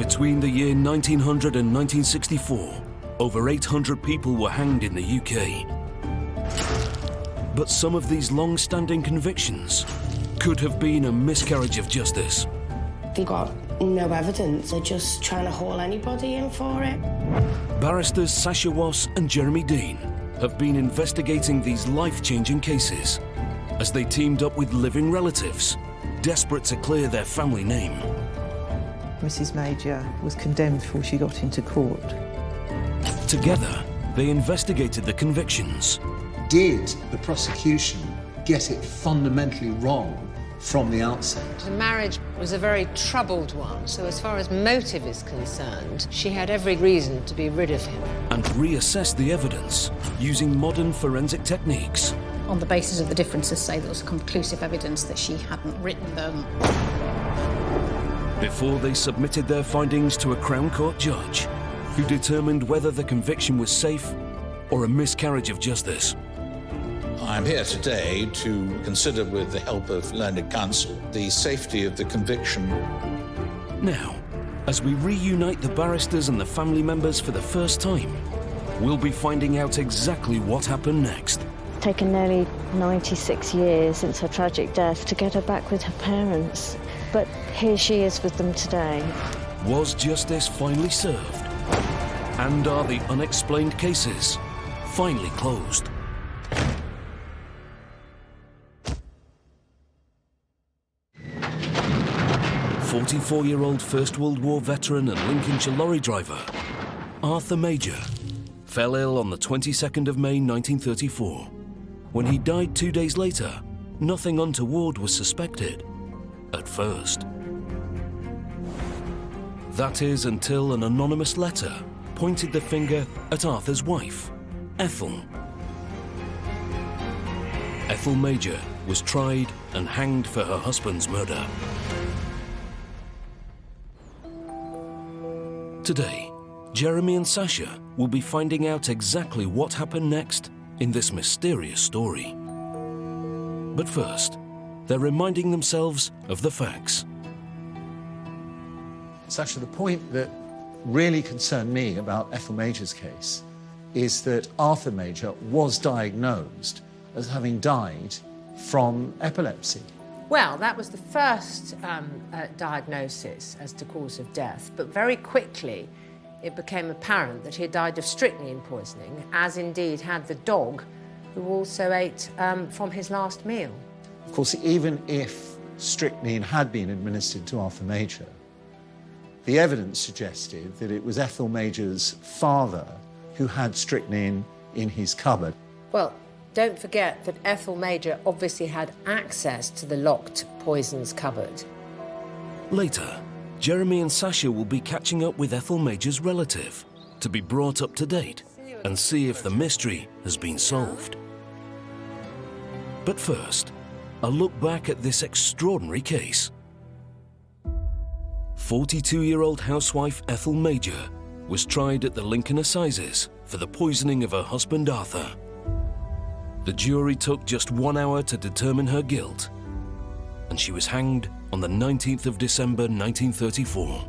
Between the year 1900 and 1964, over 800 people were hanged in the UK. But some of these long-standing convictions could have been a miscarriage of justice. They got no evidence. They're just trying to haul anybody in for it. Barristers Sasha Wass and Jeremy Dean have been investigating these life-changing cases as they teamed up with living relatives, desperate to clear their family name. Mrs. Major was condemned before she got into court. Together, they investigated the convictions. Did the prosecution get it fundamentally wrong from the outset? The marriage was a very troubled one, so as far as motive is concerned, she had every reason to be rid of him. And reassessed the evidence using modern forensic techniques. On the basis of the differences, say there was conclusive evidence that she hadn't written them. Before they submitted their findings to a Crown Court judge, who determined whether the conviction was safe or a miscarriage of justice. I'm here today to consider, with the help of learned counsel, the safety of the conviction. Now, as we reunite the barristers and the family members for the first time, we'll be finding out exactly what happened next. It's taken nearly 96 years since her tragic death to get her back with her parents. But here she is with them today. Was justice finally served? And are the unexplained cases finally closed? "44-year-old First World War veteran and Lincolnshire lorry driver, Arthur Major, fell ill on the 22nd of May 1934. When he died 2 days later, nothing untoward was suspected, at first. That is until an anonymous letter pointed the finger at Arthur's wife, Ethel. Ethel Major was tried and hanged for her husband's murder. Today, Jeremy and Sasha will be finding out exactly what happened next in this mysterious story. But first, they're reminding themselves of the facts. Sasha, the point that really concerned me about Ethel Major's case is that Arthur Major was diagnosed as having died from epilepsy. Well, that was the first diagnosis as to cause of death, but very quickly it became apparent that he had died of strychnine poisoning, as indeed had the dog, who also ate from his last meal. Of course, even if strychnine had been administered to Arthur Major, the evidence suggested that it was Ethel Major's father who had strychnine in his cupboard. Well, don't forget that Ethel Major obviously had access to the locked poisons cupboard. Later, Jeremy and Sasha will be catching up with Ethel Major's relative to be brought up to date and see if the mystery has been solved. But first, a look back at this extraordinary case. 42-year-old housewife Ethel Major was tried at the Lincoln Assizes for the poisoning of her husband Arthur. The jury took just 1 hour to determine her guilt, and she was hanged on the 19th of December 1934.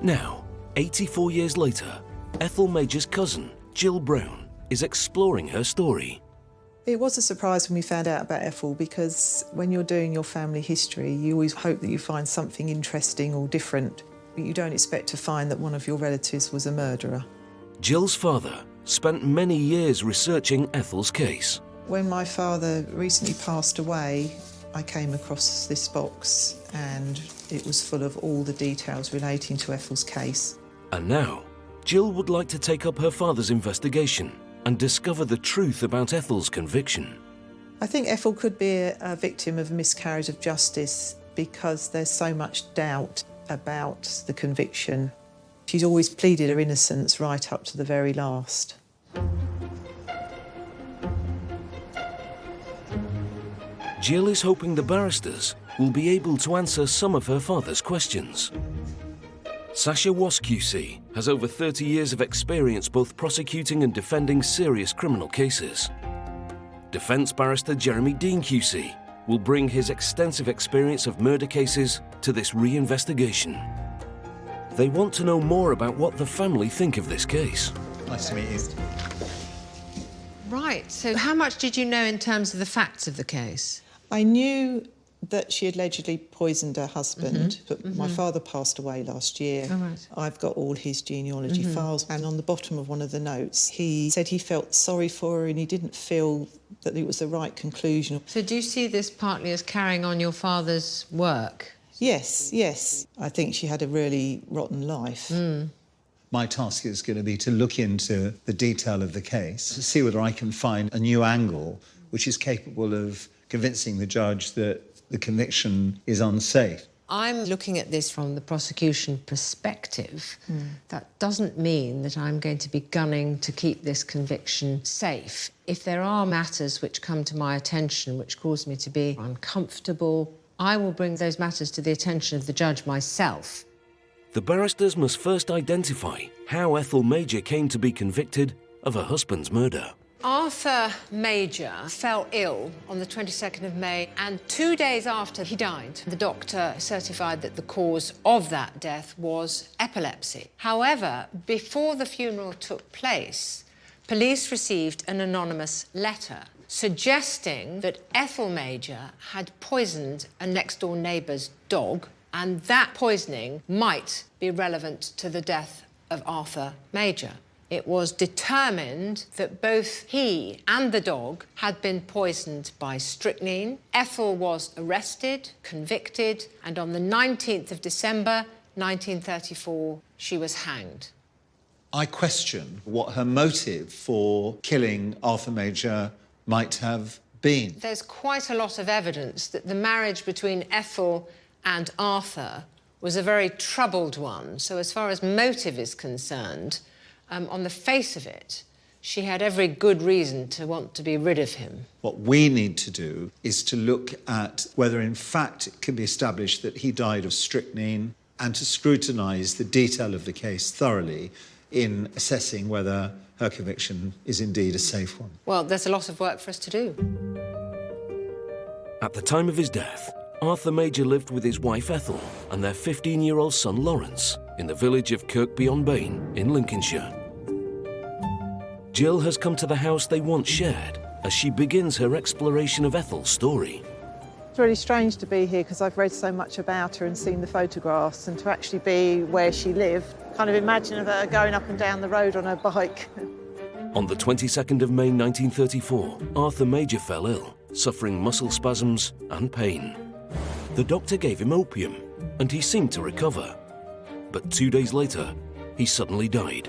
Now, 84 years later, Ethel Major's cousin, Jill Brown, is exploring her story. It was a surprise when we found out about Ethel, because when you're doing your family history, you always hope that you find something interesting or different, but you don't expect to find that one of your relatives was a murderer. Jill's father spent many years researching Ethel's case. When my father recently passed away, I came across this box and it was full of all the details relating to Ethel's case. And now, Jill would like to take up her father's investigation and discover the truth about Ethel's conviction. I think Ethel could be a victim of a miscarriage of justice because there's so much doubt about the conviction. She's always pleaded her innocence right up to the very last. Jill is hoping the barristers will be able to answer some of her father's questions. Sasha Wass QC has over 30 years of experience both prosecuting and defending serious criminal cases. Defence barrister Jeremy Dean QC will bring his extensive experience of murder cases to this reinvestigation. They want to know more about what the family think of this case. Nice to meet you. Right, so how much did you know in terms of the facts of the case? I knew that she had allegedly poisoned her husband, but my father passed away last year. Oh, right. I've got all his genealogy files, and on the bottom of one of the notes, he said he felt sorry for her and he didn't feel that it was the right conclusion. So do you see this partly as carrying on your father's work? Yes, yes. I think she had a really rotten life. My task is going to be to look into the detail of the case, to see whether I can find a new angle which is capable of convincing the judge that the conviction is unsafe. I'm looking at this from the prosecution perspective. That doesn't mean that I'm going to be gunning to keep this conviction safe. If there are matters which come to my attention which cause me to be uncomfortable, I will bring those matters to the attention of the judge myself. The barristers must first identify how Ethel Major came to be convicted of her husband's murder. Arthur Major fell ill on the 22nd of May, and 2 days after he died, the doctor certified that the cause of that death was epilepsy. However, before the funeral took place, police received an anonymous letter suggesting that Ethel Major had poisoned a next-door neighbour's dog, and that poisoning might be relevant to the death of Arthur Major. It was determined that both he and the dog had been poisoned by strychnine. Ethel was arrested, convicted, and on the 19th of December 1934, she was hanged. I question what her motive for killing Arthur Major might have been. There's quite a lot of evidence that the marriage between Ethel and Arthur was a very troubled one. So as far as motive is concerned, on the face of it, she had every good reason to want to be rid of him. What we need to do is to look at whether in fact it can be established that he died of strychnine, and to scrutinise the detail of the case thoroughly in assessing whether her conviction is indeed a safe one. Well, there's a lot of work for us to do. At the time of his death, Arthur Major lived with his wife Ethel and their 15-year-old son Lawrence in the village of Kirkby-on-Bane in Lincolnshire. Jill has come to the house they once shared as she begins her exploration of Ethel's story. It's really strange to be here because I've read so much about her and seen the photographs, and to actually be where she lived, kind of imagine her going up and down the road on her bike. On the 22nd of May 1934, Arthur Major fell ill, suffering muscle spasms and pain. The doctor gave him opium and he seemed to recover. But 2 days later, he suddenly died.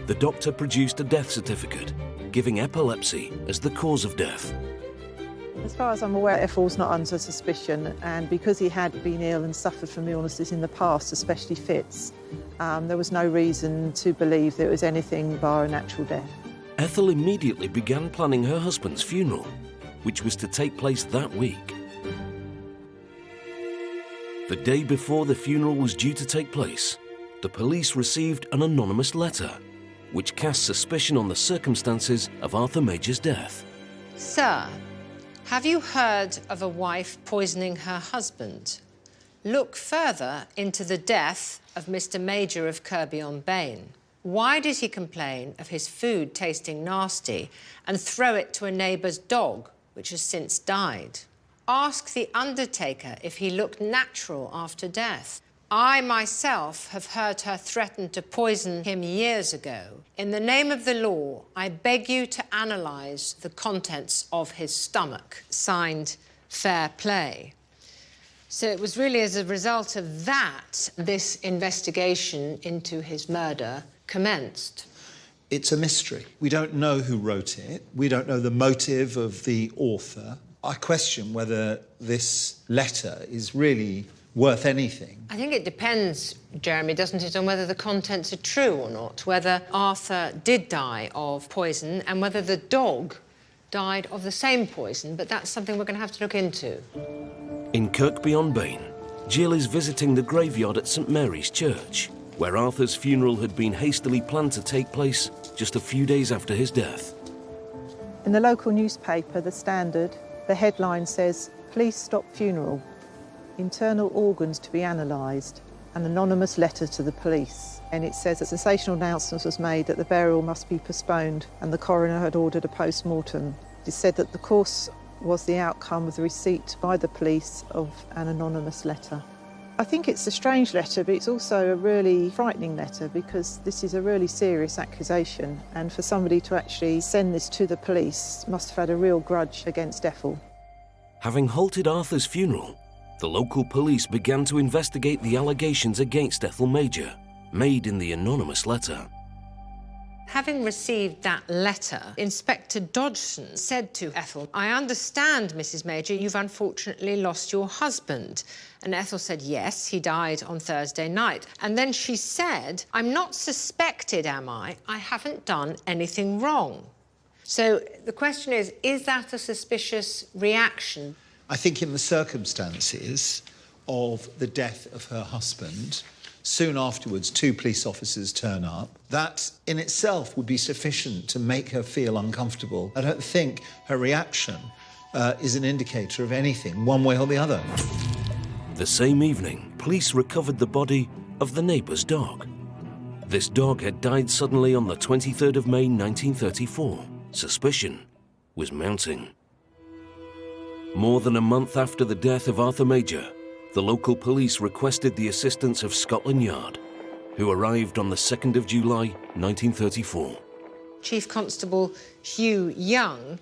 The doctor produced a death certificate, giving epilepsy as the cause of death. As far as I'm aware, Ethel's not under suspicion, and because he had been ill and suffered from illnesses in the past, especially fits, there was no reason to believe there was anything bar a natural death. Ethel immediately began planning her husband's funeral, which was to take place that week. The day before the funeral was due to take place, the police received an anonymous letter, which cast suspicion on the circumstances of Arthur Major's death. Sir, have you heard of a wife poisoning her husband? Look further into the death of Mr. Major of Kirkby-on-Bane. Why did he complain of his food tasting nasty and throw it to a neighbour's dog, which has since died? Ask the undertaker if he looked natural after death. I myself have heard her threaten to poison him years ago. In the name of the law, I beg you to analyse the contents of his stomach. Signed, Fair Play. So it was really as a result of that, this investigation into his murder commenced. It's a mystery. We don't know who wrote it. We don't know the motive of the author. I question whether this letter is really worth anything. I think it depends, Jeremy, doesn't it, on whether the contents are true or not, whether Arthur did die of poison and whether the dog died of the same poison, but that's something we're going to have to look into. In Kirkby-on-Bane, Jill is visiting the graveyard at St Mary's Church, where Arthur's funeral had been hastily planned to take place just a few days after his death. In the local newspaper, The Standard, the headline says, Police stop funeral. Internal organs to be analysed. An anonymous letter to the police. And it says a sensational announcement was made that the burial must be postponed and the coroner had ordered a post-mortem. It is said that the course was the outcome of the receipt by the police of an anonymous letter. I think it's a strange letter, but it's also a really frightening letter because this is a really serious accusation, and for somebody to actually send this to the police must have had a real grudge against Ethel. Having halted Arthur's funeral, the local police began to investigate the allegations against Ethel Major, made in the anonymous letter. Having received that letter, Inspector Dodgson said to Ethel, "I understand, Mrs. Major, you've unfortunately lost your husband." And Ethel said, "Yes, he died on Thursday night." And then she said, "I'm not suspected, am I? I haven't done anything wrong." So the question is that a suspicious reaction? I think in the circumstances of the death of her husband, soon afterwards 2 police officers turn up. That in itself would be sufficient to make her feel uncomfortable. I don't think her reaction is an indicator of anything, one way or the other. The same evening, police recovered the body of the neighbour's dog. This dog had died suddenly on the 23rd of May 1934. Suspicion was mounting. More than a month after the death of Arthur Major, the local police requested the assistance of Scotland Yard, who arrived on the 2nd of July 1934. Chief Constable Hugh Young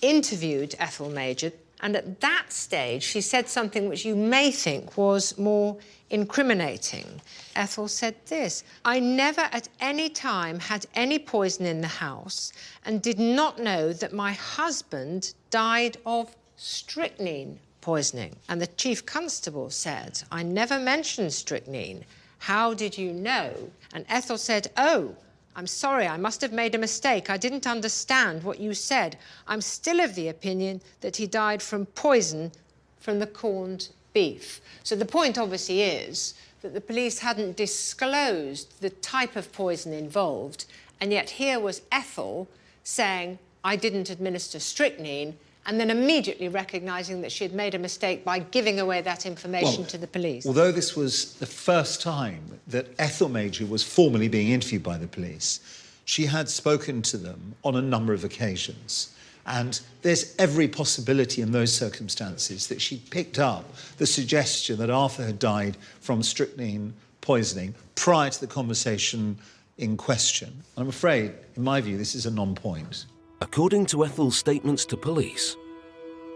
interviewed Ethel Major, and at that stage she said something which you may think was more incriminating. Ethel said this: "I never at any time had any poison in the house and did not know that my husband died of strychnine poisoning." And the Chief Constable said, "I never mentioned strychnine. How did you know?" And Ethel said, "Oh, I'm sorry, I must have made a mistake. I didn't understand what you said. I'm still of the opinion that he died from poison from the corned beef." So the point obviously is that the police hadn't disclosed the type of poison involved, and yet here was Ethel saying, "I didn't administer strychnine," and then immediately recognising that she had made a mistake by giving away that information to the police. Although this was the first time that Ethel Major was formally being interviewed by the police, she had spoken to them on a number of occasions. And there's every possibility in those circumstances that she picked up the suggestion that Arthur had died from strychnine poisoning prior to the conversation in question. And I'm afraid, in my view, this is a non-point. According to Ethel's statements to police,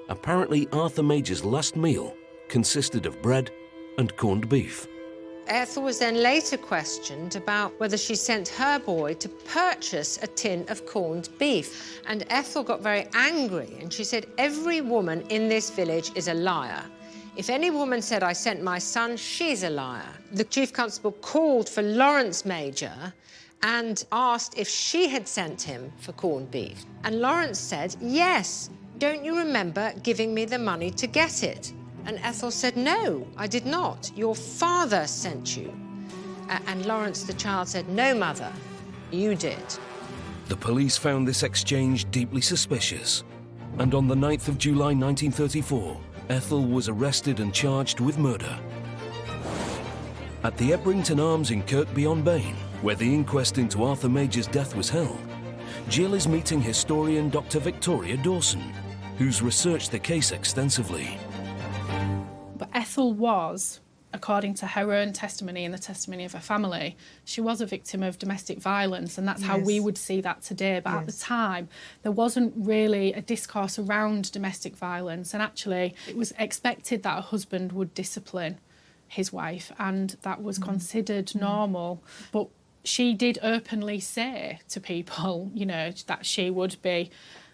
apparently Arthur Major's last meal consisted of bread and corned beef. Ethel was then later questioned about whether she sent her boy to purchase a tin of corned beef. And Ethel got very angry and she said, "Every woman in this village is a liar. If any woman said I sent my son, she's a liar." The Chief Constable called for Lawrence Major and asked if she had sent him for corned beef. And Lawrence said, "Yes, don't you remember giving me the money to get it?" And Ethel said, "No, I did not. Your father sent you." And Lawrence, the child, said, "No, mother, you did." The police found this exchange deeply suspicious, and on the 9th of July 1934, Ethel was arrested and charged with murder. At the Ebrington Arms in Kirkby-on-Bane, where the inquest into Arthur Major's death was held, Jill is meeting historian Dr. Victoria Dawson, who's researched the case extensively. But Ethel was, according to her own testimony and the testimony of her family, she was a victim of domestic violence, and that's how we would see that today. But at the time, there wasn't really a discourse around domestic violence, and actually it was expected that a husband would discipline his wife, and that was considered normal. But she did openly say to people, you know, that she would be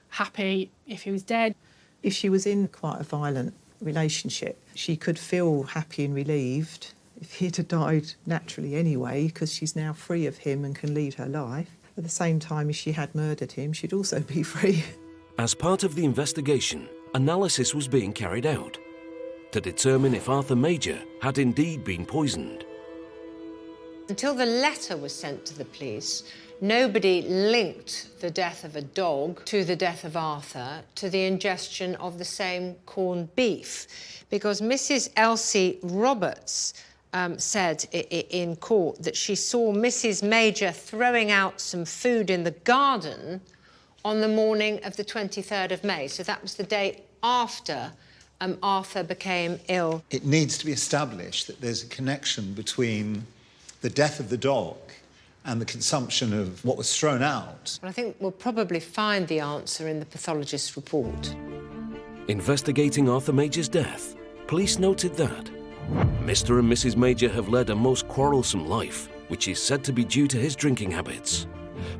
happy if he was dead. If she was in quite a violent relationship, she could feel happy and relieved if he'd have died naturally anyway, because she's now free of him and can lead her life. At the same time, if she had murdered him, she'd also be free. As part of the investigation, analysis was being carried out to determine if Arthur Major had indeed been poisoned. Until the letter was sent to the police, Nobody linked the death of a dog to the death of Arthur to the ingestion of the same corned beef, because Mrs. Elsie Roberts said in court that she saw Mrs. Major throwing out some food in the garden on the morning of the 23rd of May. So that was the day after Arthur became ill. It needs to be established that there's a connection between the death of the dog and the consumption of what was thrown out. Well, I think we'll probably find the answer in the pathologist's report. Investigating Arthur Major's death, police noted that Mr. and Mrs. Major have led a most quarrelsome life, which is said to be due to his drinking habits.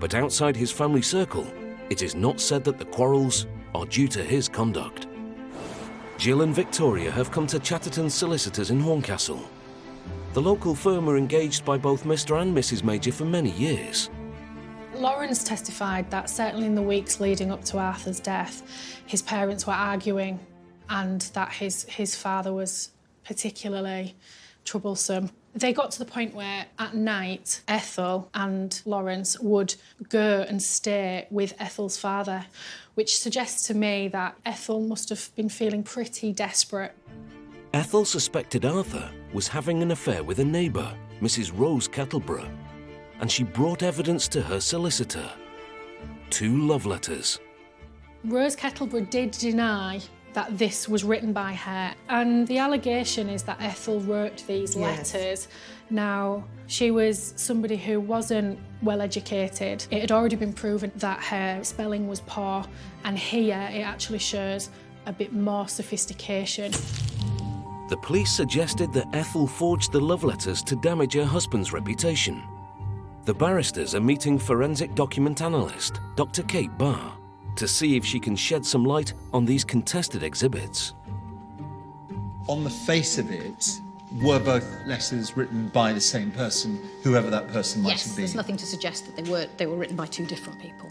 But outside his family circle, it is not said that the quarrels are due to his conduct. Jill and Victoria have come to Chatterton's solicitors in Horncastle. The local firm were engaged by both Mr. and Mrs. Major for many years. Lawrence testified that certainly in the weeks leading up to Arthur's death, his parents were arguing and that his father was particularly troublesome. They got to the point where at night Ethel and Lawrence would go and stay with Ethel's father, which suggests to me that Ethel must have been feeling pretty desperate. Ethel suspected Arthur was having an affair with a neighbour, Mrs. Rose Kettleborough, and she brought evidence to her solicitor. 2 love letters. Rose Kettleborough did deny that this was written by her, and the allegation is that Ethel wrote these letters. Now, she was somebody who wasn't well educated. It had already been proven that her spelling was poor, and here it actually shows a bit more sophistication. The police suggested that Ethel forged the love letters to damage her husband's reputation. The barristers are meeting forensic document analyst, Dr. Kate Barr, to see if she can shed some light on these contested exhibits. On the face of it, were both letters written by the same person, whoever that person might have been? Yes, there's nothing to suggest that they were written by 2 different people.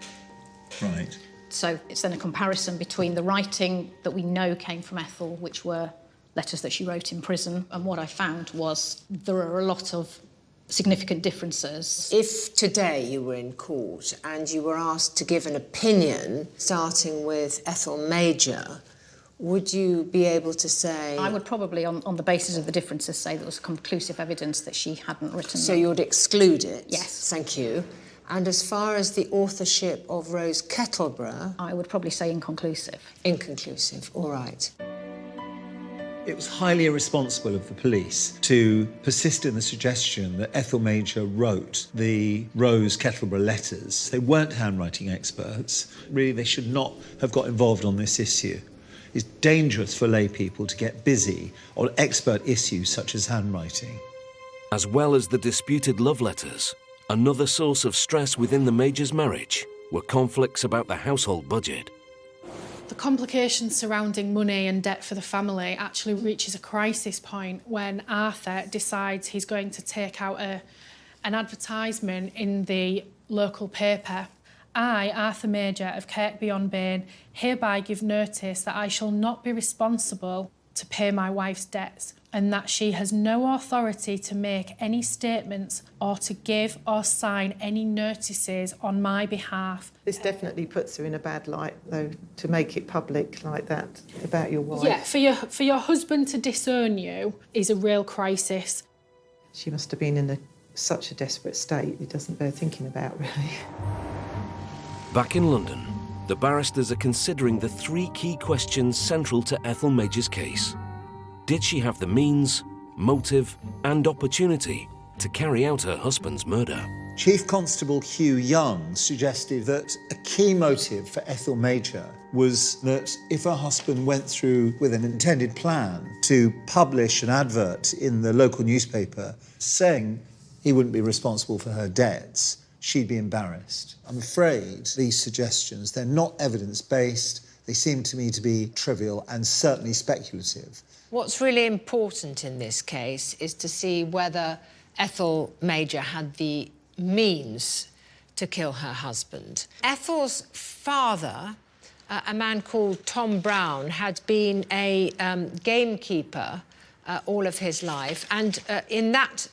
Right. So it's then a comparison between the writing that we know came from Ethel, which were letters that she wrote in prison, and what I found was there are a lot of significant differences. If today you were in court and you were asked to give an opinion, starting with Ethel Major, would you be able to say... I would probably, on the basis of the differences, say there was conclusive evidence that she hadn't written So them. you would exclude it? Yes. Thank you. And as far as the authorship of Rose Kettleborough... I would probably say inconclusive. Inconclusive, all right. It was highly irresponsible of the police to persist in the suggestion that Ethel Major wrote the Rose Kettleborough letters. They weren't handwriting experts. Really, they should not have got involved on this issue. It's dangerous for lay people to get busy on expert issues such as handwriting. As well as the disputed love letters, another source of stress within the Major's marriage were conflicts about the household budget. The complications surrounding money and debt for the family actually reaches a crisis point when Arthur decides he's going to take out an advertisement in the local paper. I, Arthur Major of Kirkby-on-Bane, hereby give notice that I shall not be responsible to pay my wife's debts and that she has no authority to make any statements or to give or sign any notices on my behalf. This definitely puts her in a bad light, though, to make it public like that about your wife. Yeah, for your husband to disown you is a real crisis. She must have been in such a desperate state it doesn't bear thinking about, really. Back in London, the barristers are considering the 3 key questions central to Ethel Major's case. Did she have the means, motive, and opportunity to carry out her husband's murder? Chief Constable Hugh Young suggested that a key motive for Ethel Major was that if her husband went through with an intended plan to publish an advert in the local newspaper saying he wouldn't be responsible for her debts, she'd be embarrassed. I'm afraid these suggestions, they're not evidence-based. They seem to me to be trivial and certainly speculative. What's really important in this case is to see whether Ethel Major had the means to kill her husband. Ethel's father, a man called Tom Brown, had been a gamekeeper all of his life, and in that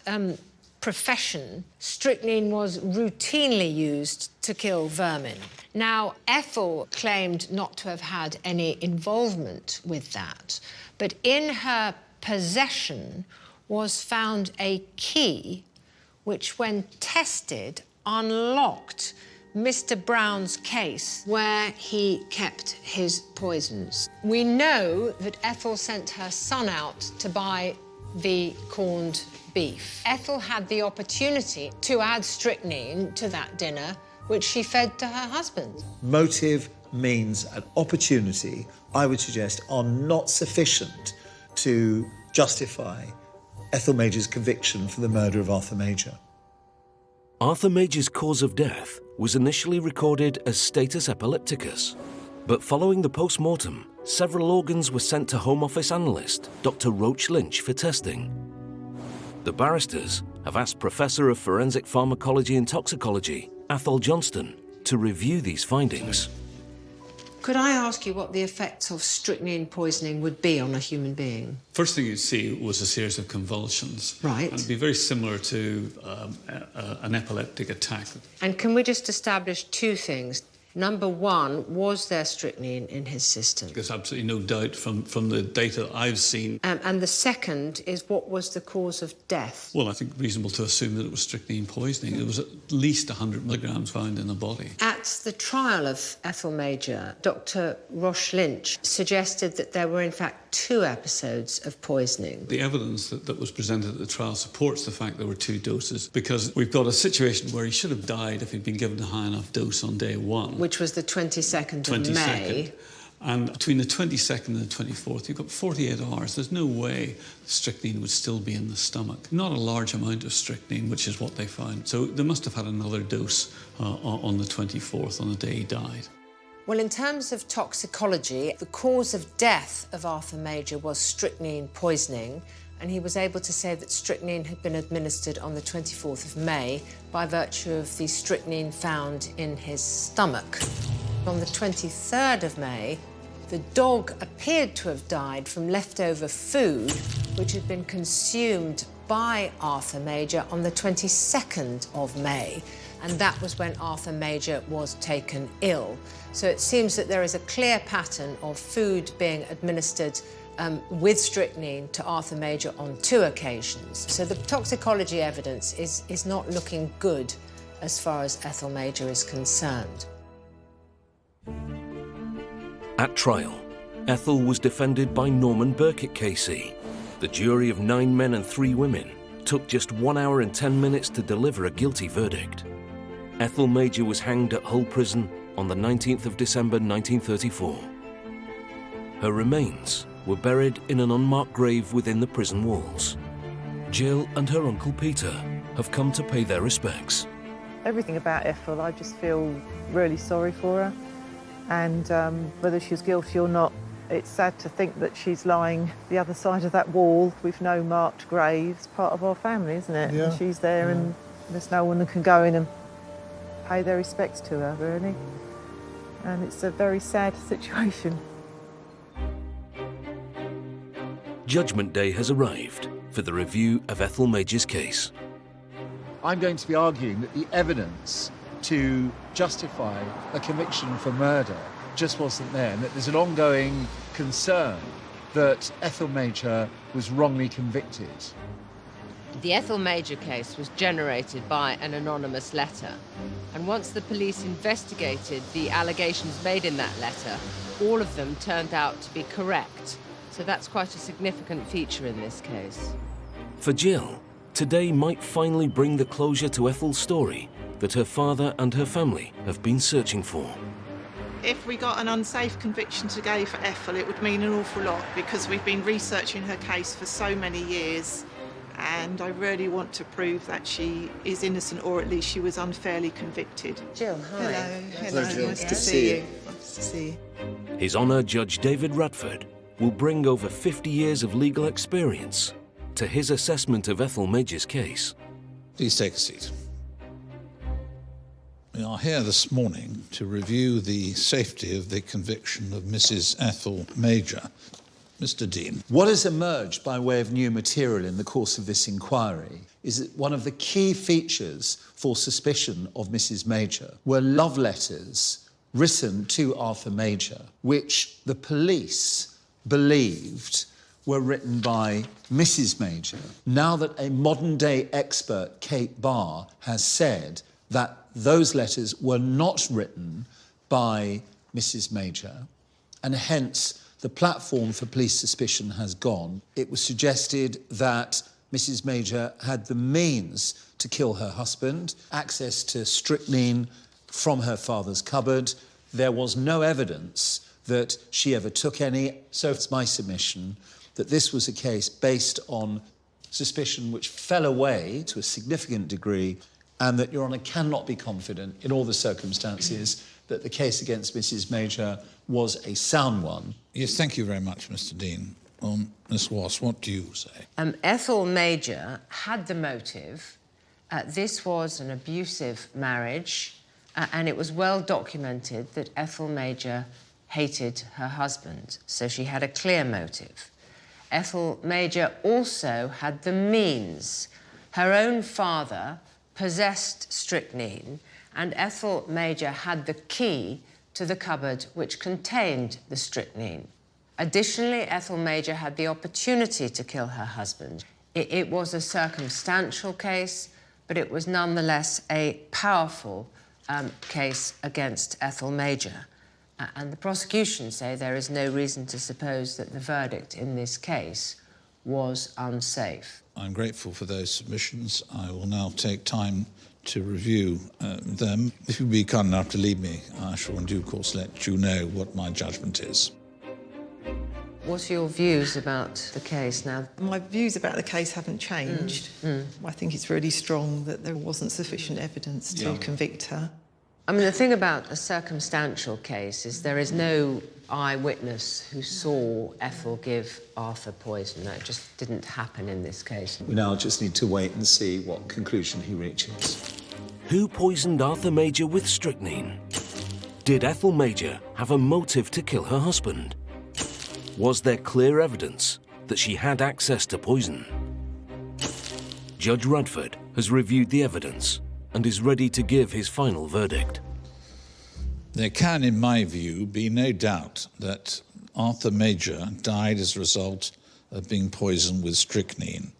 profession, strychnine was routinely used to kill vermin. Now, Ethel claimed not to have had any involvement with that, but in her possession was found a key which, when tested, unlocked Mr. Brown's case where he kept his poisons. We know that Ethel sent her son out to buy the corned beef. Ethel had the opportunity to add strychnine to that dinner, which she fed to her husband. Motive, means and opportunity, I would suggest, are not sufficient to justify Ethel Major's conviction for the murder of Arthur Major. Arthur Major's cause of death was initially recorded as status epilepticus, but following the post-mortem, several organs were sent to Home Office analyst Dr. Roach Lynch for testing. The barristers have asked Professor of Forensic Pharmacology and Toxicology, Athol Johnston, to review these findings. Could I ask you what the effects of strychnine poisoning would be on a human being? First thing you'd see was a series of convulsions. Right. And it'd be very similar to an epileptic attack. And can we just establish two things? Number one, was there strychnine in his system? There's absolutely no doubt from the data I've seen. And the second is, what was the cause of death? Well, I think reasonable to assume that it was strychnine poisoning. There was at least 100 milligrams found in the body. At the trial of Ethel Major, Dr. Roche Lynch suggested that there were in fact 2 episodes of poisoning. The evidence that was presented at the trial supports the fact there were 2 doses, because we've got a situation where he should have died if he'd been given a high enough dose on day 1. Which was the 22nd of May. And between the 22nd and the 24th, you've got 48 hours. There's no way strychnine would still be in the stomach. Not a large amount of strychnine, which is what they found. So they must have had another dose on the 24th, on the day he died. Well, in terms of toxicology, the cause of death of Arthur Major was strychnine poisoning, and he was able to say that strychnine had been administered on the 24th of May by virtue of the strychnine found in his stomach. On the 23rd of May, the dog appeared to have died from leftover food which had been consumed by Arthur Major on the 22nd of May, and that was when Arthur Major was taken ill. So it seems that there is a clear pattern of food being administered with strychnine to Arthur Major on 2 occasions. So the toxicology evidence is not looking good as far as Ethel Major is concerned. At trial, Ethel was defended by Norman Burkitt KC. The jury of 9 men and 3 women took just 1 hour and 10 minutes to deliver a guilty verdict. Ethel Major was hanged at Hull Prison on the 19th of December 1934. Her remains were buried in an unmarked grave within the prison walls. Jill and her uncle Peter have come to pay their respects. Everything about Ethel, I just feel really sorry for her. And whether she's guilty or not, it's sad to think that she's lying the other side of that wall with no marked grave. It's part of our family, isn't it? Yeah. And she's there and there's no one that can go in and pay their respects to her, really. And it's a very sad situation. Judgment Day has arrived for the review of Ethel Major's case. I'm going to be arguing that the evidence to justify a conviction for murder just wasn't there, and that there's an ongoing concern that Ethel Major was wrongly convicted. The Ethel Major case was generated by an anonymous letter, and once the police investigated the allegations made in that letter, all of them turned out to be correct. So that's quite a significant feature in this case. For Jill, today might finally bring the closure to Ethel's story that her father and her family have been searching for. If we got an unsafe conviction today for Ethel, it would mean an awful lot, because we've been researching her case for so many years, and I really want to prove that she is innocent, or at least she was unfairly convicted. Jill, hi. Hello, Jill. nice to see you. Nice to see you. His Honour Judge David Radford will bring over 50 years of legal experience to his assessment of Ethel Major's case. Please take a seat. We are here this morning to review the safety of the conviction of Mrs. Ethel Major. Mr. Dean. What has emerged by way of new material in the course of this inquiry is that one of the key features for suspicion of Mrs. Major were love letters written to Arthur Major, which the police believed were written by Mrs. Major. Now that a modern-day expert, Kate Barr, has said that those letters were not written by Mrs. Major, and hence the platform for police suspicion has gone. It was suggested that Mrs. Major had the means to kill her husband, access to strychnine from her father's cupboard. There was no evidence that she ever took any. So it's my submission that this was a case based on suspicion which fell away to a significant degree, and that Your Honour cannot be confident in all the circumstances that the case against Mrs. Major was a sound one. Yes, thank you very much, Mr. Dean. Miss Wass, what do you say? Ethel Major had the motive. This was an abusive marriage, and it was well documented that Ethel Major hated her husband, so she had a clear motive. Ethel Major also had the means. Her own father possessed strychnine, and Ethel Major had the key to the cupboard which contained the strychnine. Additionally, Ethel Major had the opportunity to kill her husband. It was a circumstantial case, but it was nonetheless a powerful case against Ethel Major. And the prosecution say there is no reason to suppose that the verdict in this case was unsafe. I'm grateful for those submissions. I will now take time to review them. If you'd be kind enough to leave me, I shall in due course let you know what my judgment is. What are your views about the case now? My views about the case haven't changed. I think it's really strong that there wasn't sufficient evidence to convict her. I mean, the thing about a circumstantial case is there is no eyewitness who saw Ethel give Arthur poison. That just didn't happen in this case. We now just need to wait and see what conclusion he reaches. Who poisoned Arthur Major with strychnine? Did Ethel Major have a motive to kill her husband? Was there clear evidence that she had access to poison? Judge Radford has reviewed the evidence and is ready to give his final verdict. There can, in my view, be no doubt that Arthur Major died as a result of being poisoned with strychnine.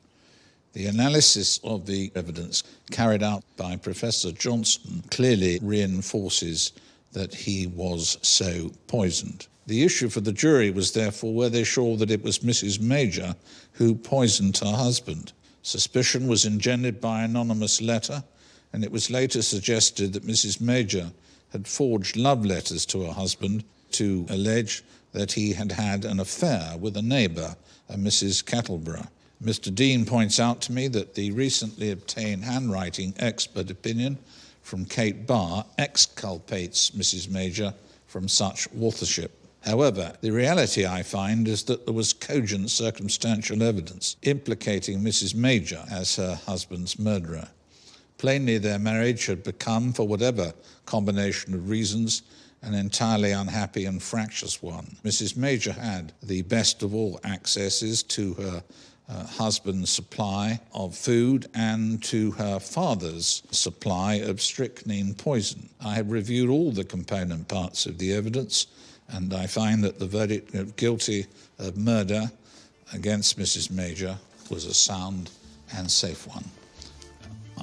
The analysis of the evidence carried out by Professor Johnston clearly reinforces that he was so poisoned. The issue for the jury was therefore were they sure that it was Mrs. Major who poisoned her husband. Suspicion was engendered by an anonymous letter, and it was later suggested that Mrs. Major had forged love letters to her husband to allege that he had had an affair with a neighbour, a Mrs. Kettleborough. Mr. Dean points out to me that the recently obtained handwriting expert opinion from Kate Barr exculpates Mrs. Major from such authorship. However, the reality I find is that there was cogent circumstantial evidence implicating Mrs. Major as her husband's murderer. Plainly, their marriage had become, for whatever combination of reasons, an entirely unhappy and fractious one. Mrs. Major had the best of all accesses to her husband's supply of food and to her father's supply of strychnine poison. I have reviewed all the component parts of the evidence, and I find that the verdict of guilty of murder against Mrs. Major was a sound and safe one.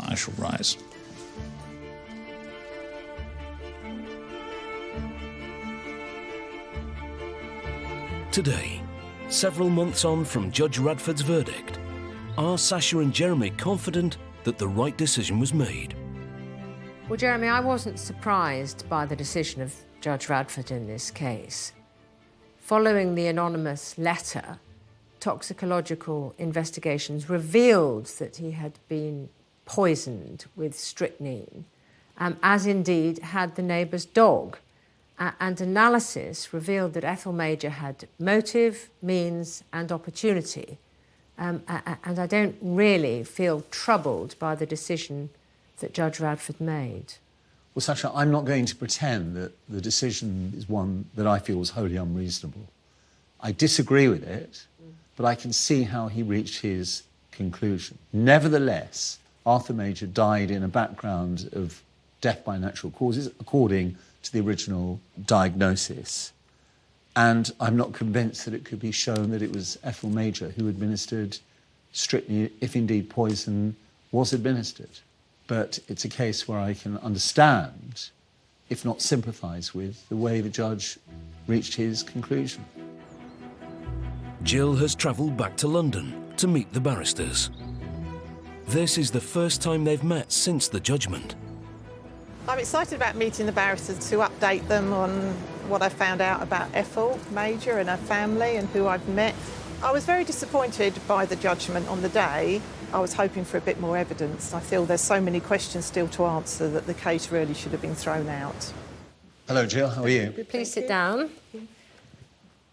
I shall rise. Today, several months on from Judge Radford's verdict, are Sasha and Jeremy confident that the right decision was made? Well, Jeremy, I wasn't surprised by the decision of Judge Radford in this case. Following the anonymous letter, toxicological investigations revealed that he had been poisoned with strychnine, as indeed had the neighbour's dog. And analysis revealed that Ethel Major had motive, means and opportunity. And I don't really feel troubled by the decision that Judge Radford made. Well, Sasha, I'm not going to pretend that the decision is one that I feel was wholly unreasonable. I disagree with it, but I can see how he reached his conclusion. Nevertheless, Arthur Major died in a background of death by natural causes, according to the original diagnosis. And I'm not convinced that it could be shown that it was Ethel Major who administered strychnine, if indeed poison was administered. But it's a case where I can understand, if not sympathise with, the way the judge reached his conclusion. Jill has travelled back to London to meet the barristers. This is the first time they've met since the judgment. I'm excited about meeting the barristers to update them on what I found out about Ethel Major and her family and who I've met. I was very disappointed by the judgment on the day. I was hoping for a bit more evidence. I feel there's so many questions still to answer that the case really should have been thrown out. Hello, Jill, how are you? Please sit down.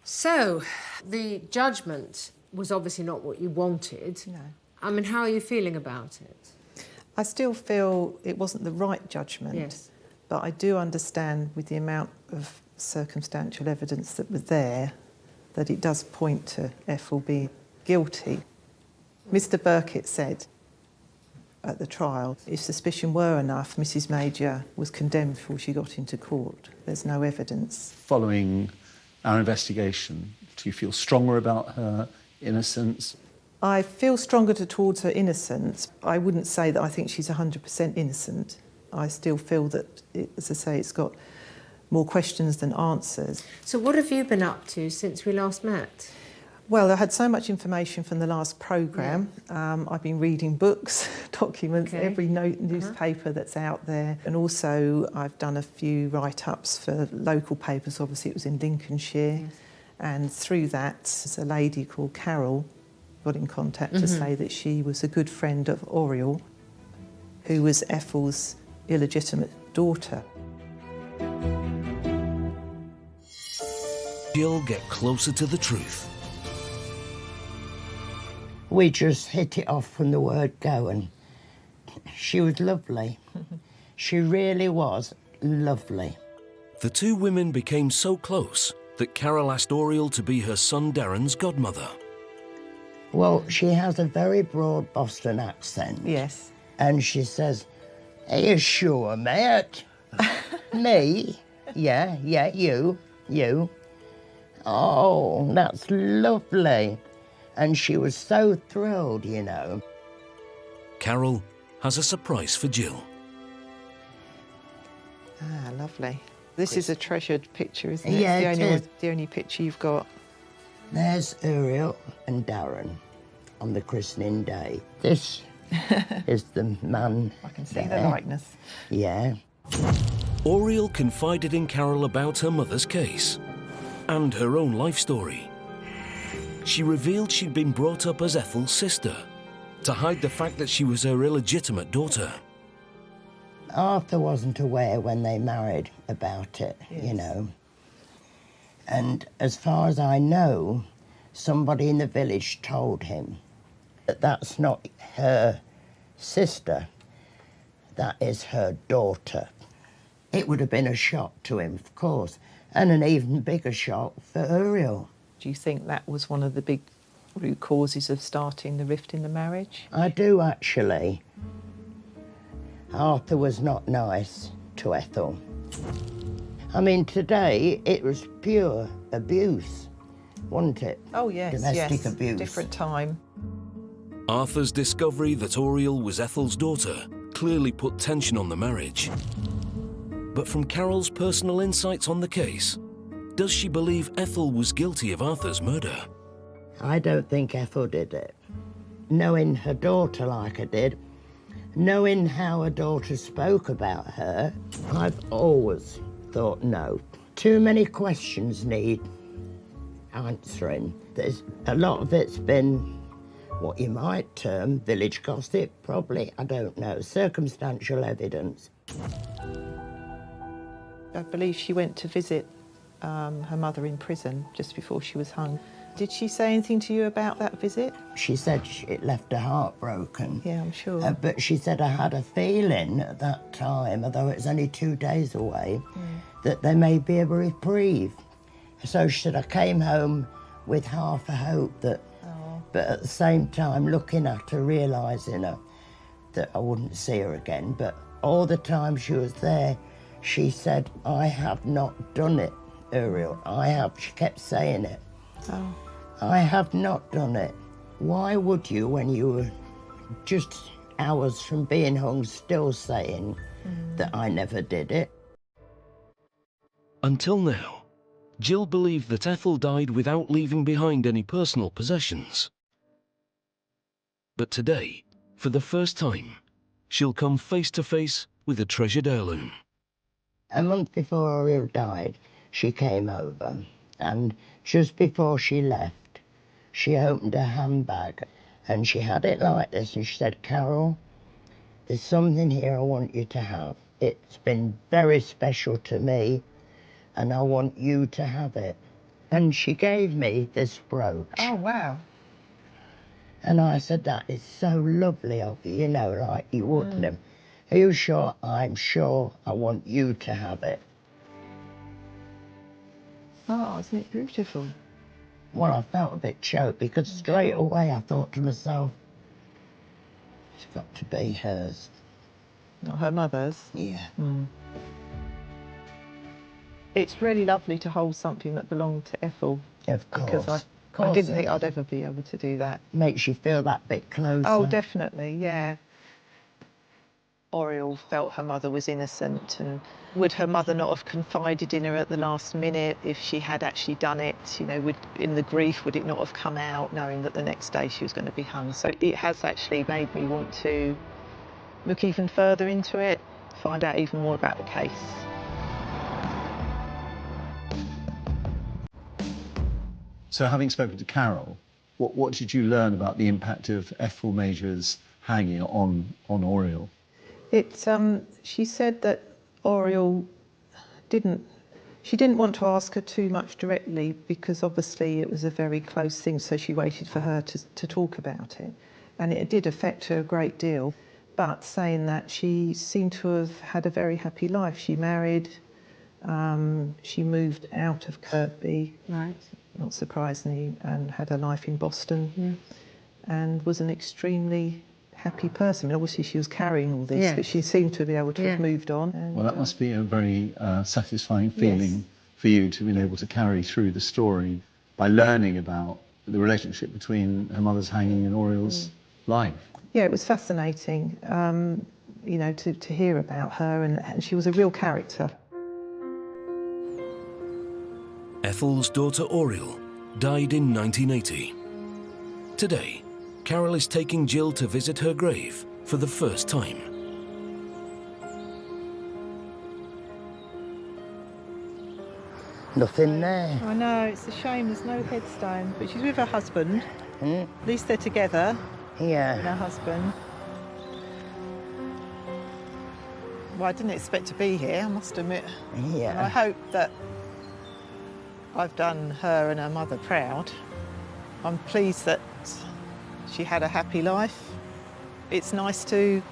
So, the judgment was obviously not what you wanted. No. I mean, how are you feeling about it? I still feel it wasn't the right judgment. Yes. But I do understand, with the amount of circumstantial evidence that was there, that it does point to Ethel being guilty. Mr. Burkitt said at the trial, if suspicion were enough, Mrs. Major was condemned before she got into court. There's no evidence. Following our investigation, do you feel stronger about her innocence? I feel stronger towards her innocence. I wouldn't say that I think she's 100% innocent. I still feel that, as I say, it's got more questions than answers. So what have you been up to since we last met? Well, I had so much information from the last programme. Yeah. I've been reading books, documents, every newspaper that's out there. And also I've done a few write-ups for local papers. Obviously it was in Lincolnshire. Yes. And through that, a lady called Carol got in contact to say that she was a good friend of Oriel, who was Ethel's illegitimate daughter. Jill get closer to the truth. We just hit it off from the word go, and she was lovely. She really was lovely. The two women became so close that Carol asked Oriel to be her son Darren's godmother. Well, she has a very broad Boston accent. Yes. And she says, "Are you sure, mate?" Me? Yeah, you. Oh, that's lovely. And she was so thrilled, you know. Carol has a surprise for Jill. Ah, lovely. This is a treasured picture, isn't it? Yeah, it's the only picture you've got. There's Uriel and Darren on the christening day. This is the man. I can see the likeness. Yeah. Oriel confided in Carol about her mother's case and her own life story. She revealed she'd been brought up as Ethel's sister to hide the fact that she was her illegitimate daughter. Arthur wasn't aware when they married about it, you know. And as far as I know, somebody in the village told him that that's not her sister, that is her daughter. It would have been a shock to him, of course, and an even bigger shock for Uriel. Do you think that was one of the big root causes of starting the rift in the marriage? I do, actually. Arthur was not nice to Ethel. I mean, today it was pure abuse, wasn't it? Oh, yes, Domestic abuse. Different time. Arthur's discovery that Oriel was Ethel's daughter clearly put tension on the marriage. But from Carol's personal insights on the case, does she believe Ethel was guilty of Arthur's murder? I don't think Ethel did it. Knowing her daughter like I did, knowing how her daughter spoke about her, I've always thought no. Too many questions need answering. There's a lot of it's been what you might term village gossip, probably, I don't know, circumstantial evidence. I believe she went to visit her mother in prison just before she was hung. Did she say anything to you about that visit? She said it left her heartbroken. Yeah, I'm sure. But she said I had a feeling at that time, although it's only 2 days away, that there may be a reprieve. So she said I came home with half a hope that, but at the same time looking at her, realising her, that I wouldn't see her again. But all the time she was there, she said, I have not done it, Uriel. I have. She kept saying it. Oh. I have not done it. Why would you, when you were just hours from being hung, still saying that I never did it? Until now, Jill believed that Ethel died without leaving behind any personal possessions. But today, for the first time, she'll come face to face with a treasured heirloom. A month before Uriel died, she came over, and just before she left, she opened her handbag and she had it like this, and she said, Carol, there's something here I want you to have. It's been very special to me, and I want you to have it. And she gave me this brooch. Oh, wow. And I said, that is so lovely of you, you know, like you wouldn't have. Are you sure? I'm sure I want you to have it. Oh, isn't it beautiful? Well, I felt a bit choked because straight away I thought to myself, it's got to be hers. Not her mother's? Yeah. It's really lovely to hold something that belonged to Ethel. Of course. Because I didn't think I'd ever be able to do that. Makes you feel that bit closer. Oh, definitely, yeah. Oriel felt her mother was innocent, and would her mother not have confided in her at the last minute if she had actually done it? You know, in the grief, would it not have come out, knowing that the next day she was going to be hung? So it has actually made me want to look even further into it, find out even more about the case. So having spoken to Carol, what did you learn about the impact of Ethel Major's hanging on Oriel? She said that Oriel she didn't want to ask her too much directly because obviously it was a very close thing, so she waited for her to talk about it. And it did affect her a great deal, but saying that she seemed to have had a very happy life. She married, she moved out of Kirkby, Right. not surprisingly, and had a life in Boston, and was an extremely happy person. I mean, obviously she was carrying all this, but she seemed to be able to have moved on. And, Well, that must be a very satisfying feeling for you to be able to carry through the story by learning about the relationship between her mother's hanging and Oriel's life. Yeah, it was fascinating, you know, to hear about her, and she was a real character. Ethel's daughter Oriel died in 1980. Today, Carol is taking Jill to visit her grave for the first time. Nothing there. I know, it's a shame there's no headstone, but she's with her husband. At least they're together. Yeah. And her husband. Well, I didn't expect to be here, I must admit. Yeah. And I hope that I've done her and her mother proud. I'm pleased that she had a happy life. It's nice to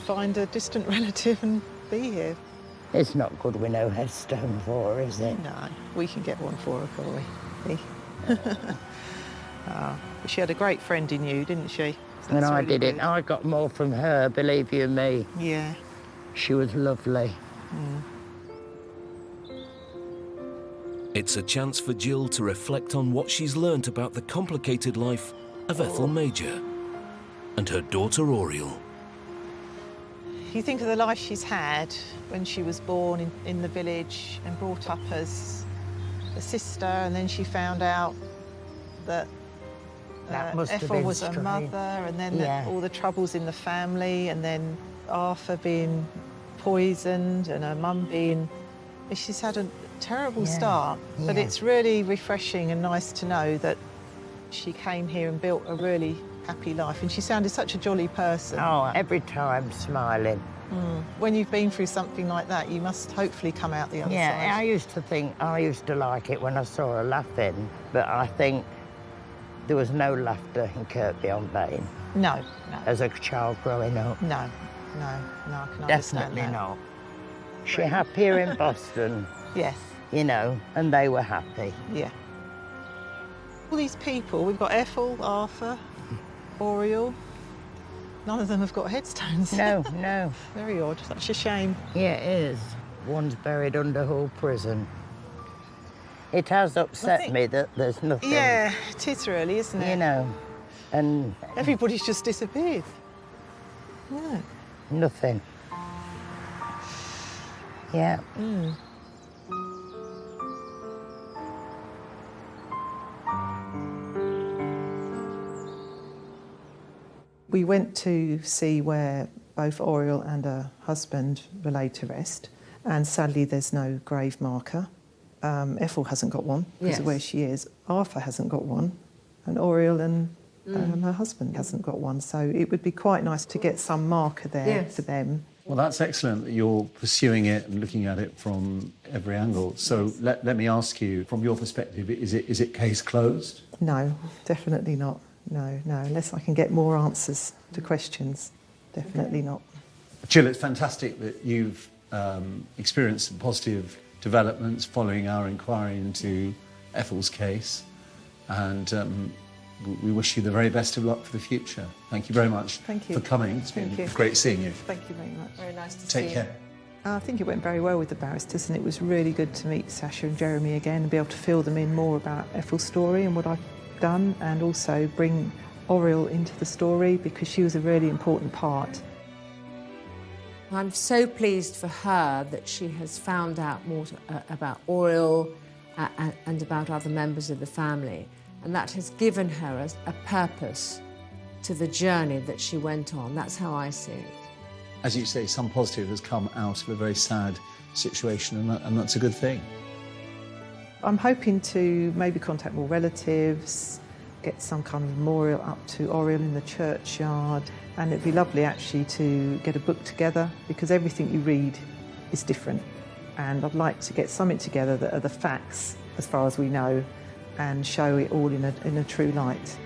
find a distant relative and be here. It's not good with no headstone for her, is it? No, we can get one for her, can't we? But she had a great friend in you, didn't she? So When that's I really did it, good. I got more from her, believe you me. Yeah. She was lovely. It's a chance for Jill to reflect on what she's learnt about the complicated life of Ethel Major and her daughter Oriel. You think of the life she's had when she was born in the village and brought up as a sister, and then she found out that must have Ethel been was her strange. mother, and then all the troubles in the family, and then Arthur being poisoned and her mum being... She's had a terrible start, but it's really refreshing and nice to know that she came here and built a really happy life, and she sounded such a jolly person. Oh, every time smiling. When you've been through something like that, you must hopefully come out the other Yeah, side. I used to like it when I saw her laughing, but I think there was no laughter in Kirkby on Bain. No. As a child growing up. No, I can understand Definitely that. not. She happier in Boston. Yes. You know, and they were happy. Yeah. All these people, we've got Ethel, Arthur, Oriel. None of them have got headstones. No, no. Very odd, such a shame. Yeah, it is. One's buried under Hull Prison. It has upset me that there's nothing. Yeah, it is really, isn't it? You know, and... Everybody's just disappeared. Yeah. Nothing. Yeah. We went to see where both Oriel and her husband were laid to rest, and sadly there's no grave marker. Ethel hasn't got one because of where she is. Arthur hasn't got one, and Oriel and her husband hasn't got one. So it would be quite nice to get some marker there for them. Well, that's excellent that you're pursuing it and looking at it from every angle. So let me ask you, from your perspective, is it case closed? No, definitely not. No, unless I can get more answers to questions, definitely not. Jill, it's fantastic that you've experienced some positive developments following our inquiry into Ethel's case, and we wish you the very best of luck for the future. Thank you very much for coming. It's been great seeing you. Thank you very much. Very nice to see you. Take care. I think it went very well with the barristers, and it was really good to meet Sasha and Jeremy again and be able to fill them in more about Ethel's story and what I've done, and also bring Oriel into the story because she was a really important part. I'm so pleased for her that she has found out more about Oriel and about other members of the family, and that has given her a purpose to the journey that she went on. That's how I see it. As you say, some positive has come out of a very sad situation, and that's a good thing. I'm hoping to maybe contact more relatives, get some kind of memorial up to Oriel in the churchyard, and it'd be lovely actually to get a book together because everything you read is different, and I'd like to get something together that are the facts as far as we know and show it all in a true light.